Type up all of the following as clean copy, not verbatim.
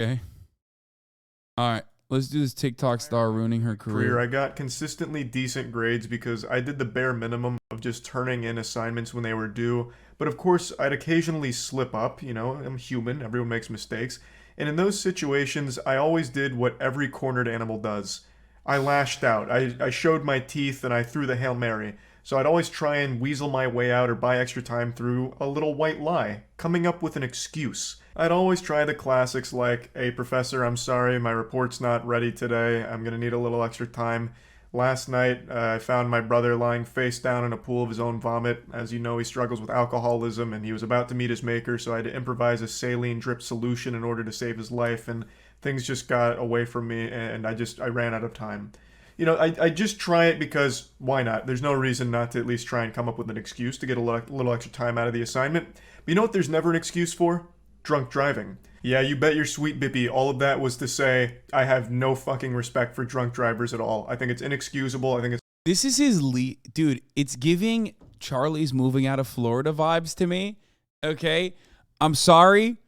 Okay. All right. Let's do this TikTok star ruining her career. I got consistently decent grades because I did the bare minimum of just turning in assignments when they were due. But of course, I'd occasionally slip up, you know, I'm human, everyone makes mistakes. And in those situations, I always did what every cornered animal does. I lashed out. I showed my teeth and I threw the Hail Mary. So I'd always try and weasel my way out or buy extra time through a little white lie, coming up with an excuse. I'd always try the classics like, "Hey professor, I'm sorry, my report's not ready today. I'm gonna need a little extra time. Last night, I found my brother lying face down in a pool of his own vomit. As you know, he struggles with alcoholism and he was about to meet his maker, so I had to improvise a saline drip solution in order to save his life, and things just got away from me and I ran out of time." You know, I just try it because why not? There's no reason not to at least try and come up with an excuse to get a little extra time out of the assignment. But you know what there's never an excuse for? Drunk driving. Yeah, you bet your sweet bippy all of that was to say I have no fucking respect for drunk drivers at all. I think it's inexcusable. I think it's... This is his dude, it's giving Charlie's moving out of Florida vibes to me. Okay? I'm sorry.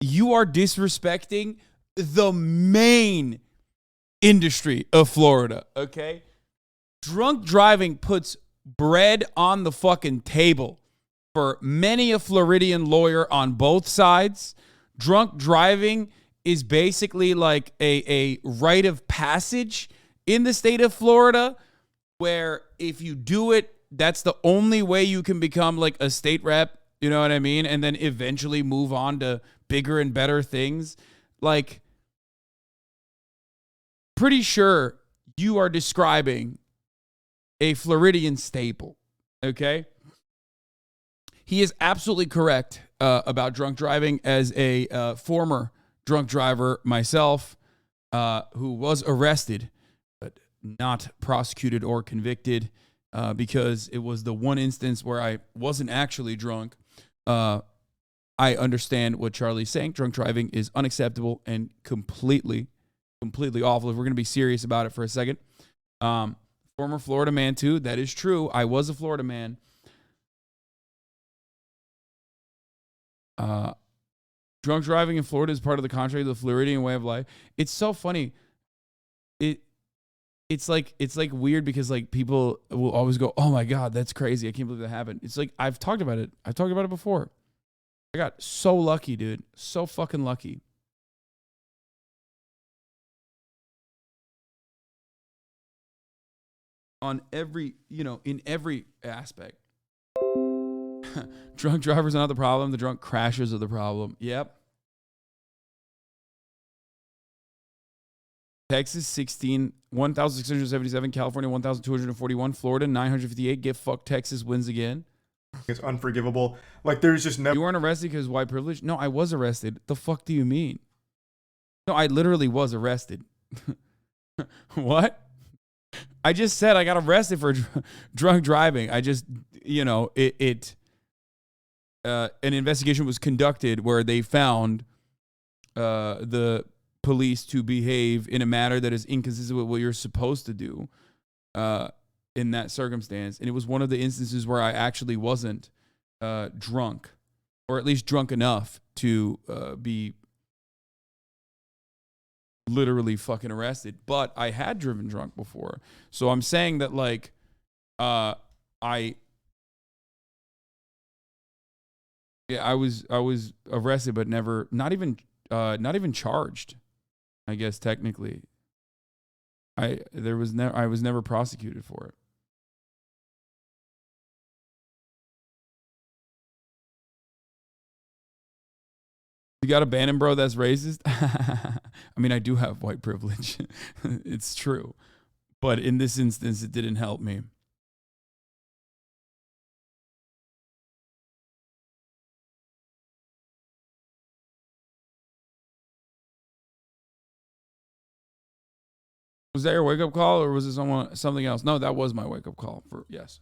You are disrespecting the main industry of Florida, okay? Drunk driving puts bread on the fucking table for many a Floridian lawyer on both sides. Drunk driving is basically like a rite of passage in the state of Florida, where if you do it, that's the only way you can become like a state rep, you know what I mean? And then eventually move on to bigger and better things. Like, pretty sure you are describing a Floridian staple, okay? He is absolutely correct about drunk driving. As a former drunk driver myself, who was arrested but not prosecuted or convicted because it was the one instance where I wasn't actually drunk. I understand what Charlie's saying. Drunk driving is unacceptable and completely awful. If we're going to be serious about it for a second. Former Florida man too. That is true. I was a Florida man. Drunk driving in Florida is part of the contrary to the Floridian way of life. It's so funny. It's like weird because like people will always go, "Oh my God, that's crazy. I can't believe that happened." It's like, I've talked about it. I've talked about it before. I got so lucky, dude. So fucking lucky. On every, in every aspect. Drunk drivers are not the problem. The drunk crashers are the problem. Yep. Texas 1,677. California 1,241. Florida 958. Get fucked. Texas wins again. It's unforgivable. Like, there's just never... You weren't arrested because white privilege? No, I was arrested. The fuck do you mean? No, I literally was arrested. What? I just said I got arrested for drunk driving. I just, an investigation was conducted where they found the police to behave in a manner that is inconsistent with what you're supposed to do in that circumstance. And it was one of the instances where I actually wasn't drunk, or at least drunk enough to be literally fucking arrested. But I had driven drunk before. So I'm saying that, like, I was arrested, but not even charged, I guess, technically. I was never prosecuted for it. You got abandoned, bro? That's racist. I mean, I do have white privilege. It's true. But in this instance, it didn't help me. Was that your wake-up call, or was it something else? No, that was my wake-up call. Yes.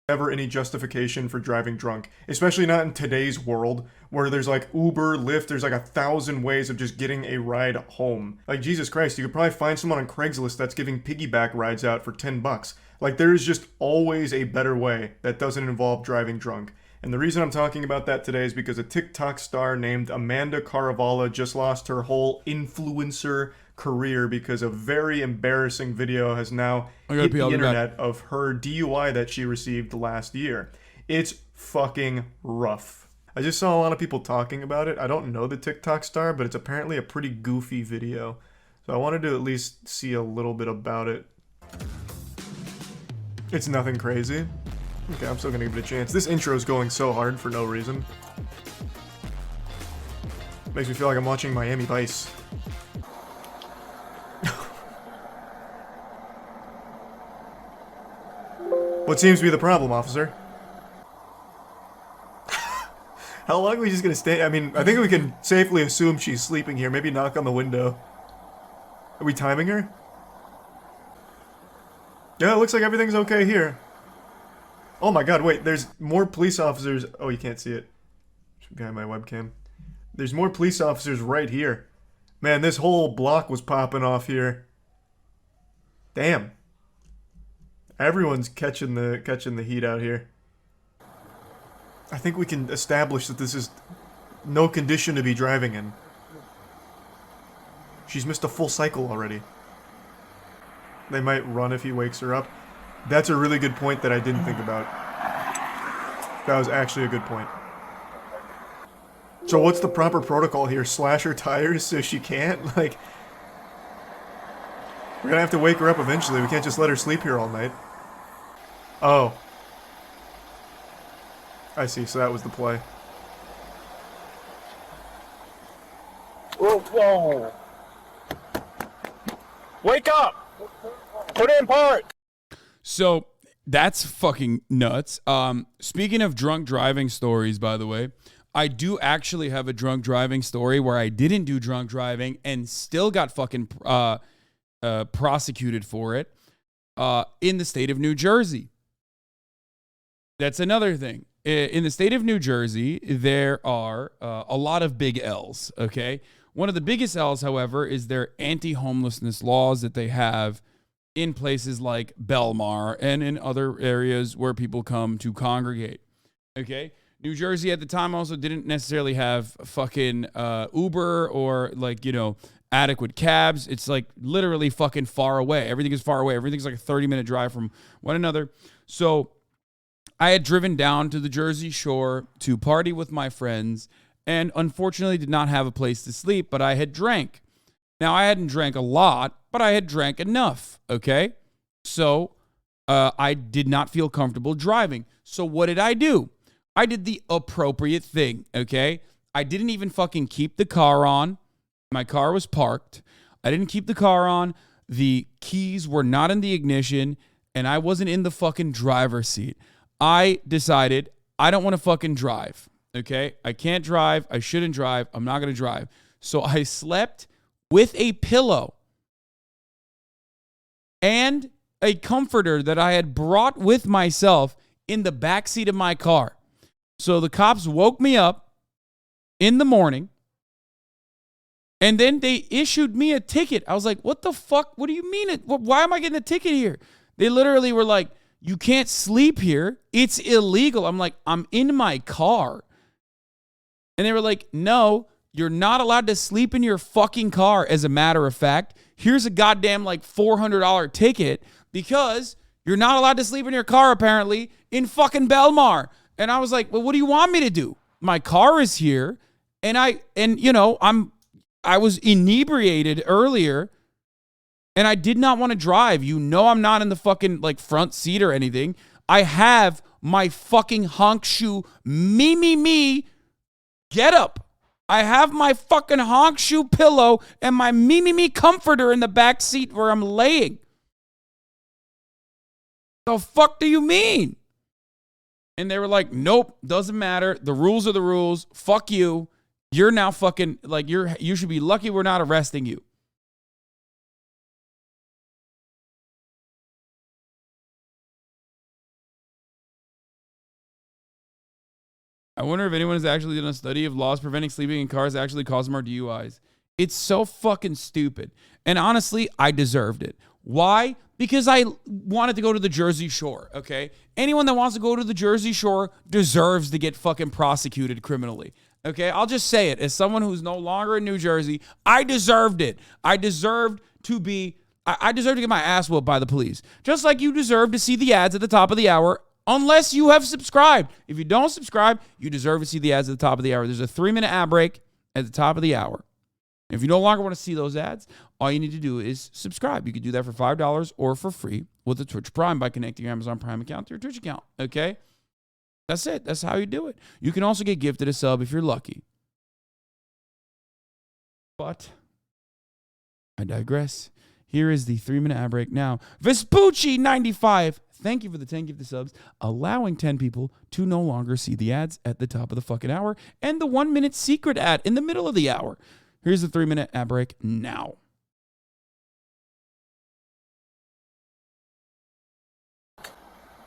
Never any justification for driving drunk, especially not in today's world where there's like Uber, Lyft, there's like 1,000 ways of just getting a ride home. Like, Jesus Christ, you could probably find someone on Craigslist that's giving piggyback rides out for $10. Like, there is just always a better way that doesn't involve driving drunk. And the reason I'm talking about that today is because a TikTok star named Amanda Caravala just lost her whole influencer career because a very embarrassing video has now hit the internet of her DUI that she received last year. It's fucking rough. I just saw a lot of people talking about it. I don't know the TikTok star, but it's apparently a pretty goofy video. So I wanted to at least see a little bit about it. It's nothing crazy. Okay, I'm still gonna give it a chance. This intro is going so hard for no reason. Makes me feel like I'm watching Miami Vice. What seems to be the problem, officer? How long are we just gonna stay? I mean, I think we can safely assume she's sleeping here. Maybe knock on the window. Are we timing her? Yeah, it looks like everything's okay here. Oh my god, wait, there's more police officers. Oh, you can't see it. Behind my webcam. There's more police officers right here. Man, this whole block was popping off here. Damn. Everyone's catching the heat out here. I think we can establish that this is no condition to be driving in. She's missed a full cycle already. They might run if he wakes her up. That's a really good point that I didn't think about. That was actually a good point. So what's the proper protocol here? Slash her tires so she can't? Like, we're gonna have to wake her up eventually. We can't just let her sleep here all night. Oh. I see, so that was the play. Whoa, whoa. Wake up! Put in park! So that's fucking nuts. Speaking of drunk driving stories, by the way, I do actually have a drunk driving story where I didn't do drunk driving and still got fucking prosecuted for it in the state of New Jersey. That's another thing. In the state of New Jersey, there are a lot of big L's, okay? One of the biggest L's, however, is their anti-homelessness laws that they have in places like Belmar and in other areas where people come to congregate, okay? New Jersey at the time also didn't necessarily have fucking Uber or, like, you know, adequate cabs. It's like literally fucking far away. Everything is far away. Everything's like a 30-minute drive from one another. So I had driven down to the Jersey Shore to party with my friends and unfortunately did not have a place to sleep, but I had drank. Now, I hadn't drank a lot, but I had drank enough, okay? So I did not feel comfortable driving. So what did I do? I did the appropriate thing, okay? I didn't even fucking keep the car on. My car was parked. I didn't keep the car on. The keys were not in the ignition, and I wasn't in the fucking driver's seat. I decided I don't want to fucking drive, okay? I can't drive. I shouldn't drive. I'm not going to drive. So I slept with a pillow and a comforter that I had brought with myself in the backseat of my car. So the cops woke me up in the morning, and then they issued me a ticket. I was like, what the fuck? What do you mean? Why am I getting a ticket here? They literally were like, you can't sleep here. It's illegal. I'm like, I'm in my car. And they were like, no, you're not allowed to sleep in your fucking car, as a matter of fact. Here's a goddamn like $400 ticket because you're not allowed to sleep in your car, apparently, in fucking Belmar. And I was like, well, what do you want me to do? My car is here. And you know, I was inebriated earlier and I did not want to drive. You know, I'm not in the fucking like front seat or anything. I have my fucking honk shoe me get up. I have my fucking honk shoe pillow and my me comforter in the back seat where I'm laying. The fuck do you mean? And they were like, nope, doesn't matter. The rules are the rules. Fuck you. You're now fucking, like, you should be lucky we're not arresting you. I wonder if anyone has actually done a study of laws preventing sleeping in cars actually cause more DUIs. It's so fucking stupid. And honestly, I deserved it. Why? Because I wanted to go to the Jersey Shore, okay? Anyone that wants to go to the Jersey Shore deserves to get fucking prosecuted criminally, okay? I'll just say it. As someone who's no longer in New Jersey, I deserved it. I deserved to get my ass whooped by the police. Just like you deserve to see the ads at the top of the hour unless you have subscribed. If you don't subscribe, you deserve to see the ads at the top of the hour. There's a 3-minute ad break at the top of the hour. If you no longer want to see those ads, all you need to do is subscribe. You can do that for $5 or for free with the Twitch Prime by connecting your Amazon Prime account to your Twitch account, okay? That's it. That's how you do it. You can also get gifted a sub if you're lucky. But I digress. Here is the 3-minute ad break now. Vespucci95, thank you for the 10 gifted subs, allowing 10 people to no longer see the ads at the top of the fucking hour and the 1-minute secret ad in the middle of the hour. Here's the 3-minute ad break now.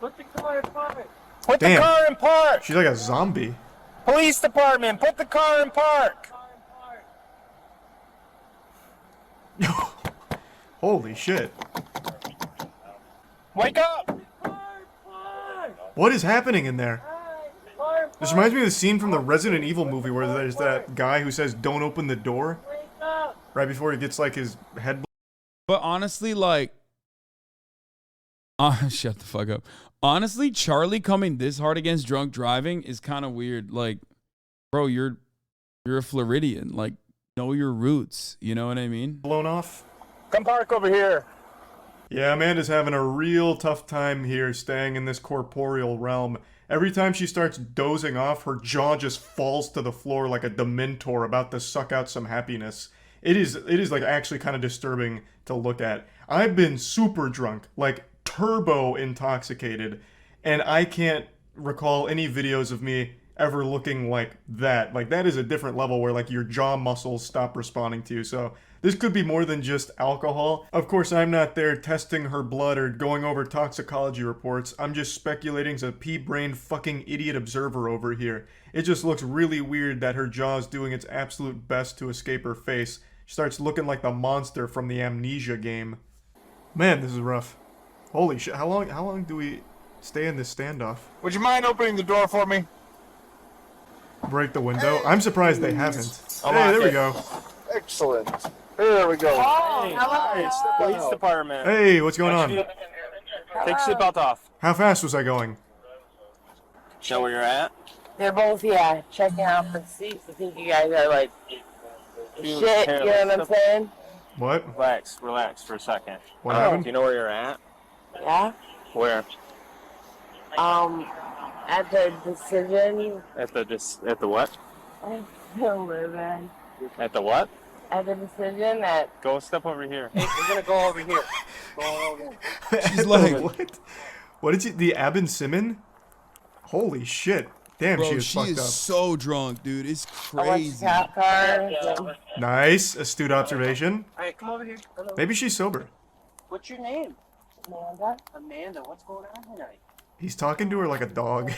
Put the car in park. Put Damn. the car in park. She's like a zombie. Police department, put the car in park. Holy shit. Wake up. What is happening in there? This reminds me of the scene from the Resident Evil movie where there's that guy who says, "Don't open the door," right before he gets like his head. But honestly, like, shut the fuck up. Honestly, Charlie coming this hard against drunk driving is kind of weird. Like, bro, you're a Floridian. Like, know your roots. You know what I mean? Blown off. Come park over here. Yeah, Amanda's having a real tough time here staying in this corporeal realm. Every time she starts dozing off, her jaw just falls to the floor like a dementor about to suck out some happiness. It is like actually kind of disturbing to look at. I've been super drunk, like turbo intoxicated, and I can't recall any videos of me ever looking like that. Like, that is a different level where like your jaw muscles stop responding to you. So this could be more than just alcohol. Of course, I'm not there testing her blood or going over toxicology reports. I'm just speculating as a pea-brained fucking idiot observer over here. It just looks really weird that her jaw is doing its absolute best to escape her face. She starts looking like the monster from the Amnesia game. Man, this is rough. Holy shit, how long do we stay in this standoff? Would you mind opening the door for me? Break the window? I'm surprised they haven't. I'll Hey, lock there we it. go. Excellent. There we go. Oh, Nice. Police department. Hey, what's going on? Take your seatbelt off. How fast was I going? Show where you're at. They're both, checking out the seats. I think you guys are like, shit, you know what I'm saying? What? Relax for a second. What Do happened? you know where you're at? Yeah? Where? At the decision, At the what? I don't live in. At the what? At the decision that, Go step over here. Hey, we're gonna go over here. She's like, what? What did you? The Abin Simon? Holy shit! Damn, bro, she is she fucked is up. so drunk, dude. It's I went to crazy. cop car. Nice, astute observation. Alright, come over here. Maybe she's sober. What's your name? Amanda. Amanda, what's going on tonight? He's talking to her like a dog.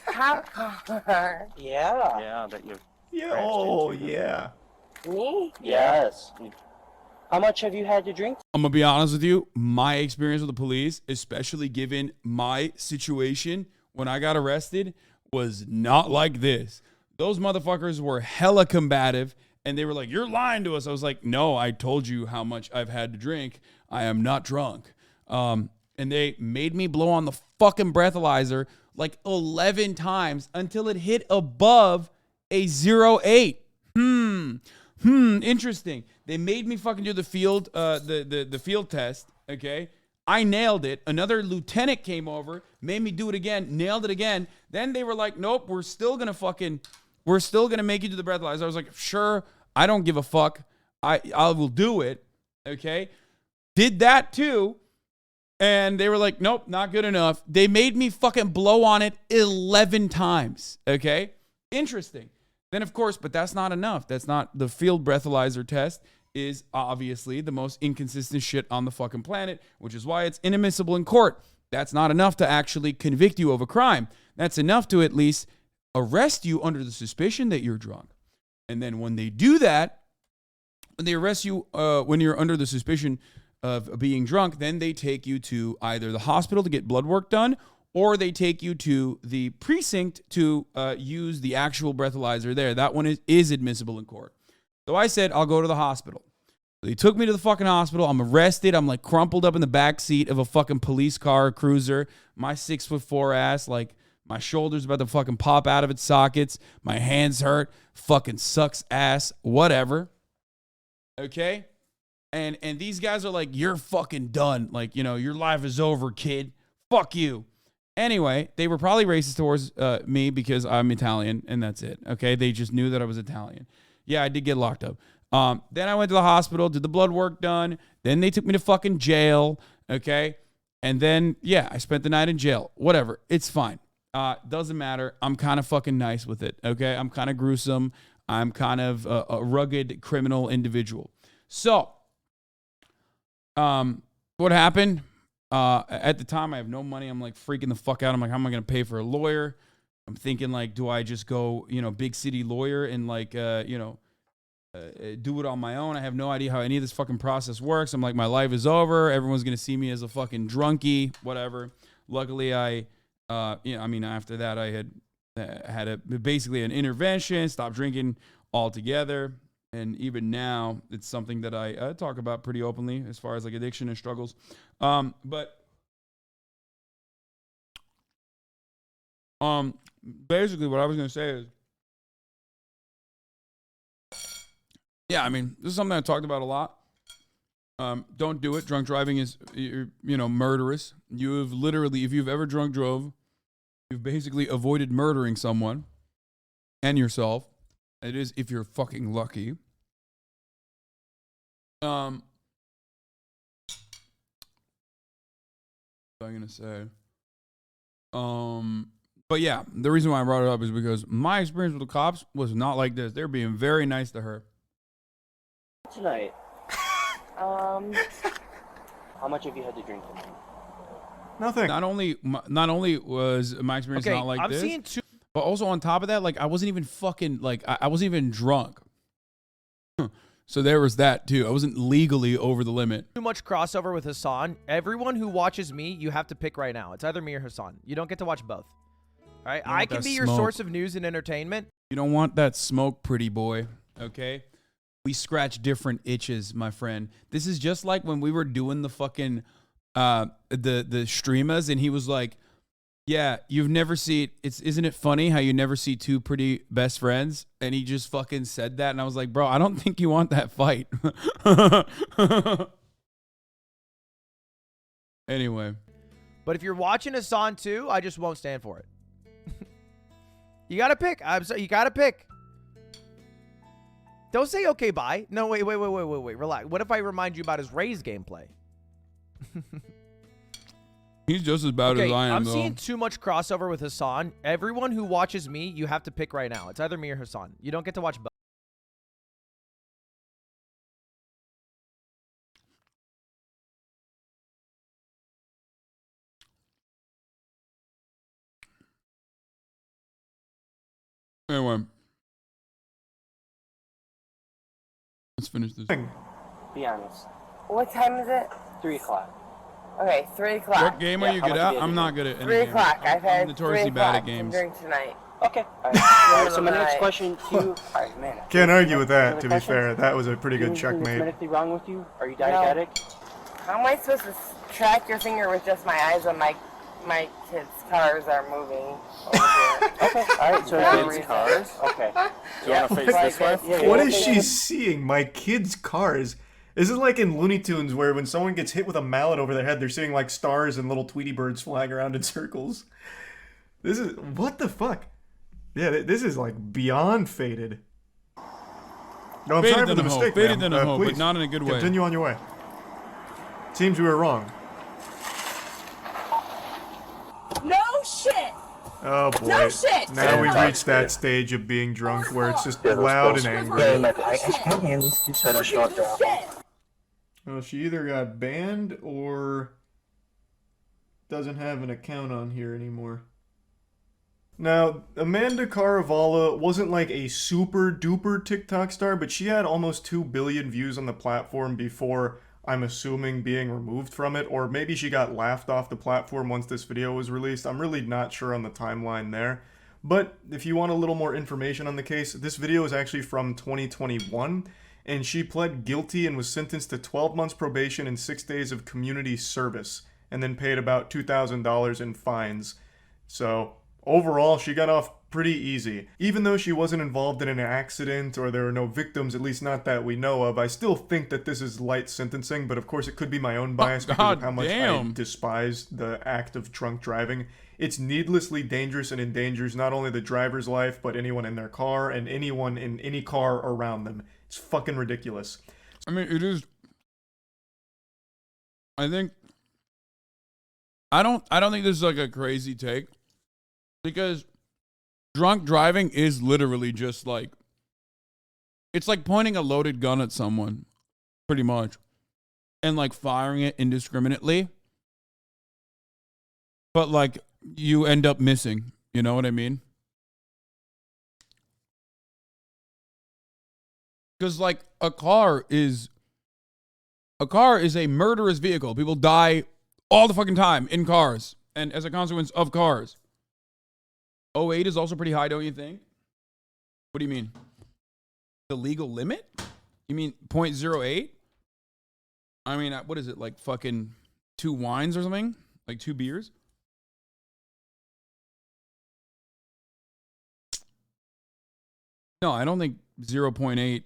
Cop car. Yeah. Yeah, that you. Yeah. Oh yeah. Me? Yes. How much have you had to drink? I'm gonna be honest with you. My experience with the police, especially given my situation when I got arrested, was not like this. Those motherfuckers were hella combative, and they were like, "You're lying to us." I was like, "No, I told you how much I've had to drink. I am not drunk." And they made me blow on the fucking breathalyzer like 11 times until it hit above a 0.8. Interesting. They made me fucking do the field, the field test. Okay, I nailed it. Another lieutenant came over, made me do it again, nailed it again. Then they were like, "Nope, we're still gonna make you do the breathalyzer." I was like, "Sure, I don't give a fuck. I will do it." Okay, did that too, and they were like, "Nope, not good enough." They made me fucking blow on it 11 times. Okay, interesting. Then, of course, but that's not enough. That's not the field breathalyzer test is obviously the most inconsistent shit on the fucking planet, which is why it's inadmissible in court. That's not enough to actually convict you of a crime. That's enough to at least arrest you under the suspicion that you're drunk. And then when they do that, when they arrest you when you're under the suspicion of being drunk, then they take you to either the hospital to get blood work done, or they take you to the precinct to use the actual breathalyzer there. That one is admissible in court. So I said, I'll go to the hospital. So they took me to the fucking hospital. I'm arrested. I'm like crumpled up in the back seat of a fucking police car, cruiser. My 6'4" ass, like my shoulder's about to fucking pop out of its sockets. My hands hurt. Fucking sucks ass. Whatever. Okay? And these guys are like, you're fucking done. Like, you know, your life is over, kid. Fuck you. Anyway, they were probably racist towards me because I'm Italian, and that's it. Okay? They just knew that I was Italian. Yeah, I did get locked up. Then I went to the hospital, did the blood work done. Then they took me to fucking jail. Okay? And then, yeah, I spent the night in jail. Whatever. It's fine. Doesn't matter. I'm kind of fucking nice with it. Okay? I'm kind of gruesome. I'm kind of a rugged criminal individual. So, what happened? At the time, I have no money. I'm like freaking the fuck out. I'm like, how am I going to pay for a lawyer? I'm thinking like, do I just go, you know, big city lawyer and like, you know, do it on my own? I have no idea how any of this fucking process works. I'm like, my life is over. Everyone's going to see me as a fucking drunkie, whatever. Luckily, I mean, after that, I had basically an intervention, stopped drinking altogether. And even now, it's something that I talk about pretty openly as far as like addiction and struggles. But basically what I was going to say is, yeah, I mean, this is something I talked about a lot. Don't do it. Drunk driving is, you know, murderous. You have literally, if you've ever drunk drove, you've basically avoided murdering someone and yourself. It is if you're fucking lucky. What am I gonna say? But yeah, the reason why I brought it up is because my experience with the cops was not like this. They're being very nice to her. Tonight. How much have you had to drink tonight? Nothing. Not only was my experience not like this, but also on top of that, like I wasn't even fucking like I wasn't even drunk. So there was that too. I wasn't legally over the limit. Too much crossover with Hasan. Everyone who watches me, you have to pick right now. It's either me or Hasan. You don't get to watch both. All right? I can be your source of news and entertainment. You don't want that smoke, pretty boy. Okay? We scratch different itches, my friend. This is just like when we were doing the fucking the streamers, and he was like, yeah, you've never seen isn't it funny how you never see two pretty best friends? And he just fucking said that, and I was like, bro, I don't think you want that fight. Anyway. But if you're watching Hasan too, I just won't stand for it. You gotta pick. I'm sorry, you gotta pick. Don't say okay, bye. No, wait. Relax. What if I remind you about his Rays gameplay? He's just as bad as I am, I'm though. seeing too much crossover with Hasan. Everyone who watches me, you have to pick right now. It's either me or Hasan. You don't get to watch both. Anyway. Let's finish this. Be honest. What time is it? 3 o'clock. Okay, 3 o'clock. What game are you good at? I'm not good at any 3 game. o'clock. I've had I'm notoriously 3 bad at o'clock games. Drink tonight. Okay. All right. So my next question to you. All right, man. Can't argue with that, Other to be questions? fair. That was a pretty good Anything that's checkmate. medically wrong with you? Are you diabetic? How am I supposed to track your finger with just my eyes when my kids' cars are moving over here? Okay. All right. So Yeah. kids' cars. Okay. Do you want to face this way? Yeah, What yeah, is yeah. she seeing? My kids' cars. This is like in Looney Tunes where when someone gets hit with a mallet over their head, they're seeing like stars and little Tweety birds flying around in circles. This is... What the fuck? Yeah, this is like beyond faded. No, I'm Faded sorry for than the a hoe. mistake, Faded ma'am. than a hoe, but Please, not in a good way. Continue on your way. Seems we were wrong. No shit! Oh boy. No shit! Now we've reached that stage of being drunk where it's just loud and angry. Well, she either got banned or doesn't have an account on here anymore. Now, Amanda Caravala wasn't like a super duper TikTok star, but she had almost 2 billion views on the platform before I'm assuming being removed from it, or maybe she got laughed off the platform once this video was released. I'm really not sure on the timeline there. But if you want a little more information on the case, this video is actually from 2021, and she pled guilty and was sentenced to 12 months probation and 6 days of community service, and then paid about $2,000 in fines. So overall, she got off pretty easy. Even though she wasn't involved in an accident or there are no victims, at least not that we know of, I still think that this is light sentencing, but of course it could be my own bias because of how much I despise the act of drunk driving. It's needlessly dangerous and endangers not only the driver's life, but anyone in their car and anyone in any car around them. It's fucking ridiculous. I mean, it is. I don't think this is like a crazy take, because drunk driving is literally just like, it's like pointing a loaded gun at someone, pretty much, and like firing it indiscriminately. But like you end up missing, you know what I mean? Because like a car is a murderous vehicle. People die all the fucking time in cars, and as a consequence of cars. 08 is also pretty high, don't you think? What do you mean? The legal limit? You mean 0.08? I mean, what is it, like fucking 2 wines or something? Like 2 beers? No, I don't think 0.8.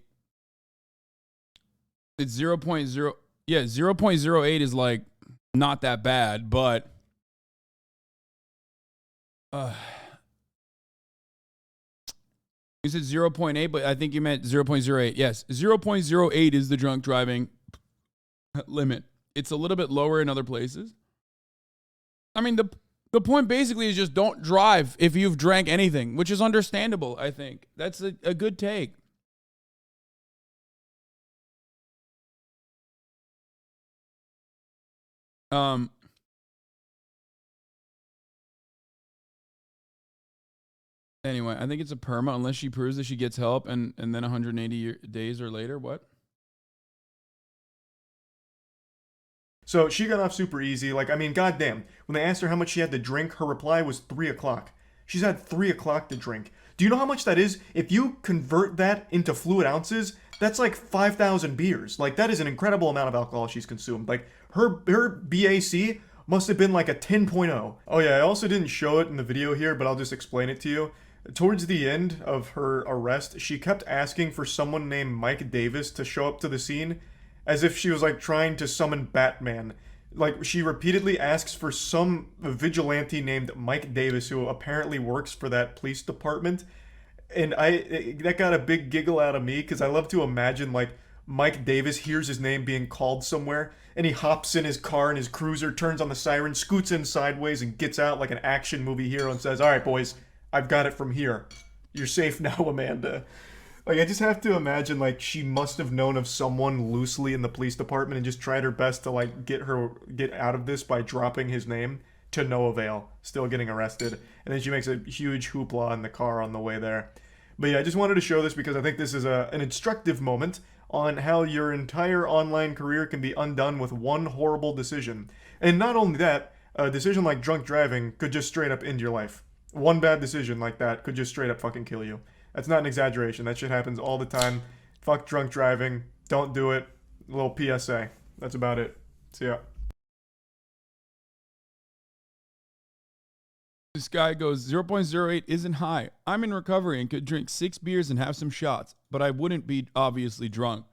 It's 0.0. Yeah, 0.08 is like not that bad, but you said 0.8, but I think you meant 0.08. Yes, 0.08 is the drunk driving limit. It's a little bit lower in other places. I mean, the point basically is just don't drive if you've drank anything, which is understandable, I think. That's a good take. Anyway, I think it's a perma unless she proves that she gets help and then 180 days or later. What? So she got off super easy. Like, I mean, goddamn. When they asked her how much she had to drink, her reply was 3 o'clock. She's had 3 o'clock to drink. Do you know how much that is? If you convert that into fluid ounces, that's like 5,000 beers. Like, that is an incredible amount of alcohol she's consumed. Like, her BAC must have been like a 10.0. Oh yeah, I also didn't show it in the video here, but I'll just explain it to you. Towards the end of her arrest, she kept asking for someone named Mike Davis to show up to the scene, as if she was like trying to summon Batman. Like, she repeatedly asks for some vigilante named Mike Davis, who apparently works for that police department. And that got a big giggle out of me, because I love to imagine like Mike Davis hears his name being called somewhere, and he hops in his car and his cruiser, turns on the siren, scoots in sideways, and gets out like an action movie hero and says, "All right, boys, I've got it from here. You're safe now, Amanda." Like, I just have to imagine, like, she must have known of someone loosely in the police department and just tried her best to, like, get out of this by dropping his name, to no avail. Still getting arrested. And then she makes a huge hoopla in the car on the way there. But yeah, I just wanted to show this because I think this is an instructive moment on how your entire online career can be undone with one horrible decision. And not only that, a decision like drunk driving could just straight up end your life. One bad decision like that could just straight up fucking kill you. That's not an exaggeration. That shit happens all the time. Fuck drunk driving. Don't do it. A little PSA. That's about it. See ya. This guy goes, 0.08 isn't high. I'm in recovery and could drink 6 beers and have some shots, but I wouldn't be obviously drunk.